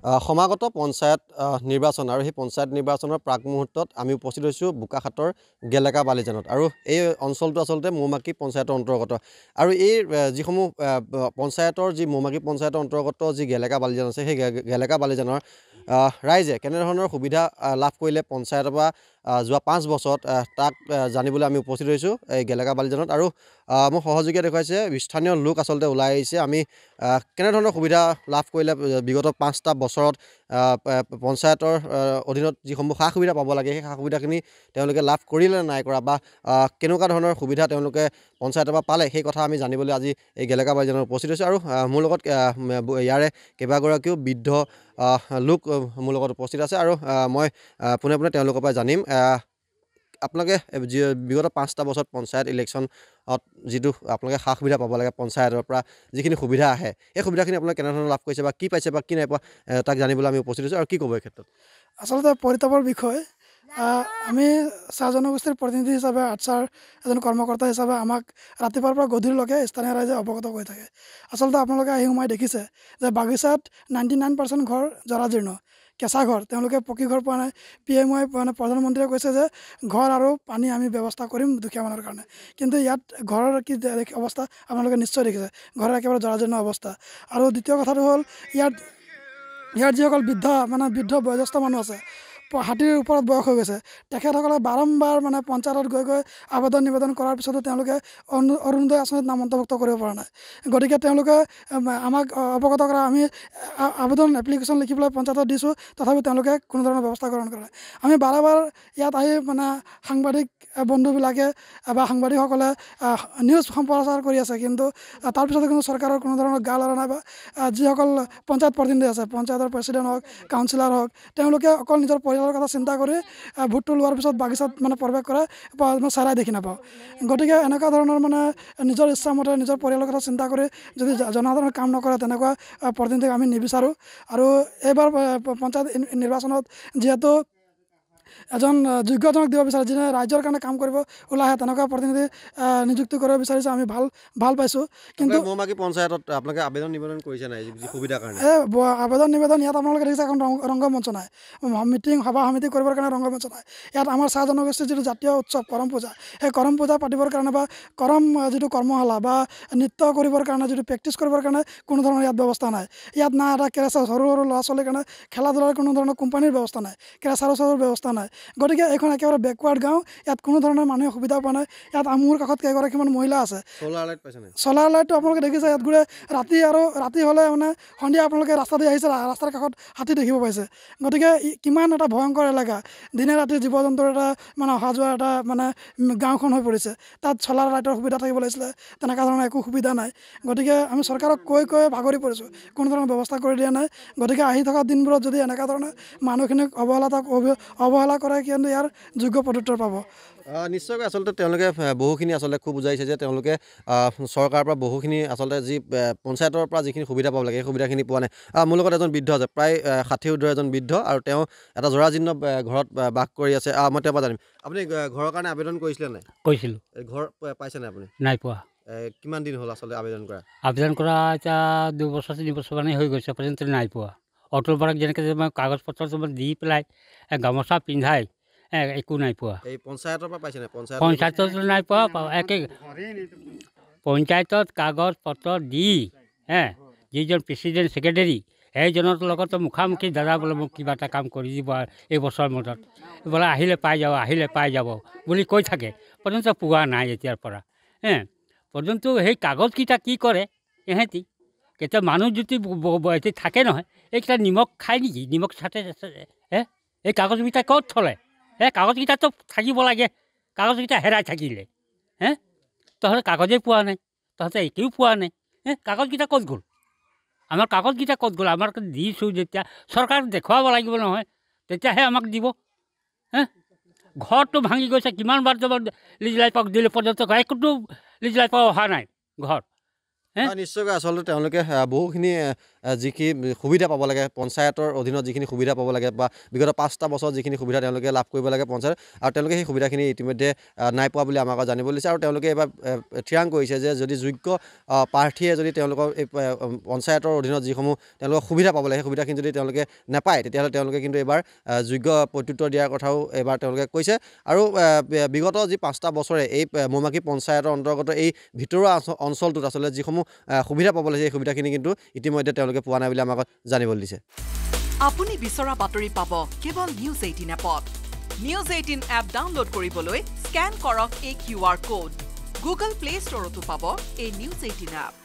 সমাগত পঞ্চায়ত নিৰ্বাচন আৰু সেই পঞ্চায়ত নিৰ্বাচনৰ প্ৰাক মুহূৰ্তত আমি উপস্থিত হৈছোঁ বোকাখাটৰ গেলেকা বালিজানত আৰু এই অঞ্চলটো আচলতে মৌমাকি পঞ্চায়তৰ অন্তৰ্গত আৰু এই যিসমূহ পঞ্চায়তৰ যি মৌমাকি পঞ্চায়তৰ অন্তৰ্গত যি গেলেকা বালিজান আছে সেই গেলেকা বালিজানৰ ৰাইজে কেনেধৰণৰ সুবিধা লাভ কৰিলে পঞ্চায়তৰ পৰা যোৱা 5 বছৰত তাক জানিবলৈ আমি উপস্থিত হৈছোঁ এই গেলেকা বালিজানত আৰু মোৰ সহযোগীয়ে দেখুৱাইছে স্থানীয় লোক আচলতে ওলাই আহিছে আমি কেনেধৰণৰ সুবিধা লাভ কৰিলে বিগত 5টা বছৰত পঞ্চায়তৰ অধীনত যিসমূহ সা সুবিধা পাব লাগে সেই সা সুবিধাখিনি তেওঁলোকে লাভ কৰিলে নাই কৰা বা কেনেকুৱা ধৰণৰ সুবিধা তেওঁলোকে পঞ্চায়তৰ পৰা পালে সেই কথা আমি জানিবলৈ আজি এই গেলেকা বালিজানত উপস্থিত হৈছোঁ আৰু মোৰ লগত ইয়াৰে কেইবাগৰাকীও বৃদ্ধ লোক মোৰ লগত উপস্থিত আছে আৰু মই পোনে পোনে তেওঁলোকৰ পৰা জানিম আপোনালোকে বিগত 5টা বছৰত পঞ্চায়ত ইলেকশ্যনত যিটো আপোনালোকে সা সুবিধা পাব লাগে পঞ্চায়তৰ পৰা যিখিনি সুবিধা আহে এই সুবিধাখিনি আপোনালোকে কেনেধৰণৰ লাভ কৰিছে বা কি পাইছে বা কি নাই পোৱা তাক জানিবলৈ আমি উপস্থিত হৈছোঁ আৰু কি ক'ব এই ক্ষেত্ৰত আচলতে পৰিতাপৰ বিষয় আমি চাহ জনগোষ্ঠীৰ প্ৰতিনিধি হিচাপে আটছাৰ এজন কৰ্মকৰ্তা হিচাপে আমাক ৰাতিপুৱাৰ পৰা গধূলিলৈকে স্থানীয় ৰাইজে অৱগত কৰি থাকে আচলতে আপোনালোকে আহি সোমাই দেখিছে যে বাগিচাত 99% ঘৰ জৰাজীৰ্ণ কেঁচা ঘৰ তেওঁলোকে পকী ঘৰ পোৱা নাই PMOই মানে প্ৰধানমন্ত্ৰীয়ে কৈছে যে ঘৰ আৰু পানী আমি ব্যৱস্থা কৰিম দুখীয়া মানুহৰ কাৰণে কিন্তু ইয়াত ঘৰৰ কি অৱস্থা আপোনালোকে নিশ্চয় দেখিছে ঘৰৰ একেবাৰে জৰাজীৰ্ণ অৱস্থা আৰু দ্বিতীয় কথাটো হ'ল ইয়াত যিসকল বৃদ্ধ বয়োজ্যেষ্ঠ মানুহ আছে হাতীৰ ওপৰত বয়স হৈ গৈছে তেখেতসকলে বাৰম্বাৰ মানে পঞ্চায়তত গৈ আবেদন নিবেদন কৰাৰ পিছতো তেওঁলোকে অৰুণোদয় আঁচনিত নাম অন্তৰ্ভুক্ত কৰিব পৰা নাই গতিকে তেওঁলোকে আমাক অৱগত কৰা আমি আবেদন এপ্লিকেশ্যন লিখি পেলাই পঞ্চায়তত দিছোঁ তথাপিও তেওঁলোকে কোনো ধৰণৰ ব্যৱস্থা গ্ৰহণ কৰা নাই আমি বাৰে ইয়াত আহি মানে সাংবাদিক বন্ধুবিলাকে বা সাংবাদিকসকলে নিউজ সম্প্ৰচাৰ কৰি আছে কিন্তু তাৰপিছতো কিন্তু চৰকাৰৰ কোনো ধৰণৰ গা লৰা নাই বা যিসকল পঞ্চায়ত প্ৰতিনিধি আছে পঞ্চায়তৰ প্ৰেচিডেণ্ট হওক কাউন্সিলৰ হওক তেওঁলোকে অকল নিজৰ পৰিয়ালৰ কথা চিন্তা কৰি ভোটটো লোৱাৰ পিছত বাগিচাত মানে প্ৰৱেশ কৰে চাৰাই দেখি নাপাওঁ গতিকে এনেকুৱা ধৰণৰ মানে নিজৰ ইচ্ছামতে নিজৰ পৰিয়ালৰ কথা চিন্তা কৰি যদি জনসাধাৰণৰ কাম নকৰে তেনেকুৱা প্ৰতিনিধিক আমি নিবিচাৰোঁ আৰু এইবাৰ পঞ্চায়ত নিৰ্বাচনত যিহেতু এজন যোগ্যজনক দিব বিচাৰে যিনে ৰাইজৰ কাৰণে কাম কৰিব ওলাই আহে তেনেকুৱা প্ৰতিনিধি নিযুক্তি কৰিব বিচাৰিছে আমি ভাল পাইছোঁ কিন্তু মৌমাকি পঞ্চায়তত আপোনালোকে আবেদন নিবেদন কৰিছে নাই সুবিধাৰ কাৰণে আবেদন নিবেদন ইয়াত আপোনালোকে দেখিছে এখন ৰংগমঞ্চ নাই মিটিং সভা সমিতি কৰিবৰ কাৰণে ৰংগমঞ্চ নাই ইয়াত আমাৰ চাহ জনগোষ্ঠীৰ যিটো জাতীয় উৎসৱ কৰম পূজা সেই কৰম পূজা পাতিবৰ কাৰণে বা কৰম যিটো কৰ্মশালা বা নৃত্য কৰিবৰ কাৰণে যিটো প্ৰেক্টিছ কৰিবৰ কাৰণে কোনো ধৰণৰ ইয়াত ব্যৱস্থা নাই ইয়াত না এটা কেৰেচাৰ সৰু ল'ৰা ছোৱালীৰ কাৰণে খেলা ধূলাৰ কোনো ধৰণৰ কোম্পানীৰ ব্যৱস্থা নাই কেৰেচাৰৰ ব্যৱস্থা নাই গতিকে এইখন একেবাৰে বেকৱাৰ্ড গাঁও ইয়াত কোনো ধৰণৰ মানুহে সুবিধা পোৱা নাই ইয়াত মোৰ কাষত কেইগৰাকীমান মহিলা আছে চ'লাৰ লাইটটো আপোনালোকে দেখিছে ইয়াত গোটেই ৰাতি হ'লে মানে সন্ধিয়া আপোনালোকে ৰাস্তা দি আহিছে ৰাস্তাৰ কাষত হাতী দেখিব পাইছে গতিকে কিমান এটা ভয়ংকৰ এলেকা দিনে ৰাতি জীৱ জন্তুৰ এটা মানে অহা যোৱা এটা মানে গাঁওখন হৈ পৰিছে তাত চ'লাৰ লাইটৰ সুবিধা থাকিব লাগিছিলে তেনেকুৱা ধৰণৰ একো সুবিধা নাই গতিকে আমি চৰকাৰক কৈ ভাগৰি পৰিছোঁ কোনো ধৰণৰ ব্যৱস্থা কৰি দিয়া নাই গতিকে আহি থকা দিনবোৰত যদি এনেকুৱা ধৰণে মানুহখিনিক অৱহেলা কৰে কিন্তু ইয়াৰ যোগ্য প্ৰত্যুত্তৰ পাব নিশ্চয়কৈ আচলতে তেওঁলোকে বহুখিনি আচলতে খুব বুজাইছে যে তেওঁলোকে চৰকাৰৰ পৰা বহুখিনি আচলতে যি পঞ্চায়তৰ পৰা যিখিনি সুবিধা পাব লাগে সেই সুবিধাখিনি পোৱা নাই মোৰ লগত এজন বৃদ্ধ আছে প্ৰায় 60 এজন বৃদ্ধ আৰু তেওঁ এটা জৰাজীৰ্ণ ঘৰত বাস কৰি আছে মই তেওঁৰ পৰা জানিম আপুনি ঘৰৰ কাৰণে আবেদন কৰিছিলে নাই কৰিছিলোঁ ঘৰ পাইছে নাই আপুনি নাই পোৱা কিমান দিন হ'ল আচলতে আবেদন কৰা এতিয়া 2 বছৰ 3 বছৰ মানে হৈ গৈছে পৰ্যন্ত নাই পোৱা অটল পাৰ্ক যেনেকৈ মই কাগজ পত্ৰ দি পেলাই গামোচা পিন্ধাই একো নাই পোৱা এই পঞ্চায়তৰ পৰা পাইছে নাই পঞ্চায়তত নাই পোৱা একে পঞ্চায়তত কাগজ পত্ৰ দি যিজন প্ৰেচিডেণ্ট ছেক্ৰেটেৰী সেইজনৰ লগতো মুখামুখি দাদা বোলে মোক কিবা এটা কাম কৰি দিব এই বছৰ মূৰত বোলে আহিলে পাই যাব বুলি কৈ থাকে পৰ্যন্ত পোৱা নাই এতিয়াৰ পৰা পৰ্যন্ত সেই কাগজকেইটা কি কৰে এহেঁতি কেতিয়া মানুহ যদি থাকে নহয় এইকেইটা নিমখ খায় নেকি নিমখ চাটে এই কাগজকেইটা ক'ত থলে কাগজকেইটাতো থাকিব লাগে কাগজকেইটা হেৰাই থাকিলে তহঁতে কাগজেই পোৱা নাই তহঁতে একোও পোৱা নাই কাগজকেইটা ক'ত গ'ল আমাৰ কাগজকেইটা ক'ত গ'ল আমাৰ দিছোঁ যেতিয়া চৰকাৰক দেখুৱাব লাগিব নহয় তেতিয়াহে আমাক দিব ঘৰটো ভাঙি গৈছে কিমানবাৰ যাব লিজলাইপাক দিলে পৰ্যন্ত একোটো লিজলাইপাক অহা নাই ঘৰ নিশ্চয়কৈ আচলতে তেওঁলোকে বহুখিনি যিখিনি সুবিধা পাব লাগে পঞ্চায়তৰ অধীনত যিখিনি সুবিধা পাব লাগে বা বিগত 5টা বছৰত যিখিনি সুবিধা তেওঁলোকে লাভ কৰিব লাগে পঞ্চায়ত আৰু তেওঁলোকে সেই সুবিধাখিনি ইতিমধ্যে নাই পোৱা বুলি আমাক জানিব দিছে আৰু তেওঁলোকে এইবাৰ থিৰাং কৰিছে যে যদি যোগ্য প্ৰাৰ্থীয়ে যদি তেওঁলোকৰ এই পঞ্চায়তৰ অধীনত যিসমূহ তেওঁলোকৰ সুবিধা পাব লাগে সেই সুবিধাখিনি যদি তেওঁলোকে নাপায় তেতিয়াহ'লে তেওঁলোকে কিন্তু এইবাৰ যোগ্য প্ৰত্যুত্তৰ দিয়াৰ কথাও এইবাৰ তেওঁলোকে কৈছে আৰু বিগত যি 5টা বছৰে এই মৌমাখি পঞ্চায়তৰ অন্তৰ্গত এই ভিতৰুৱা অঞ্চলটোত আচলতে যিসমূহ সুবিধা পাব লাগে সেই সুবিধাখিনি কিন্তু ইতিমধ্যে তেওঁলোকে পোৱা নাই বুলি আমাক জানিবলৈ দিছে আপুনি বিচৰা বাতৰি পাব কেৱল নিউজ 18 এপত নিউজ 18 এপ ডাউনলোড কৰিবলৈ স্কেন কৰক এই QR কোড গুগল প্লে ষ্টৰতো পাব এই নিউজ 18 এপ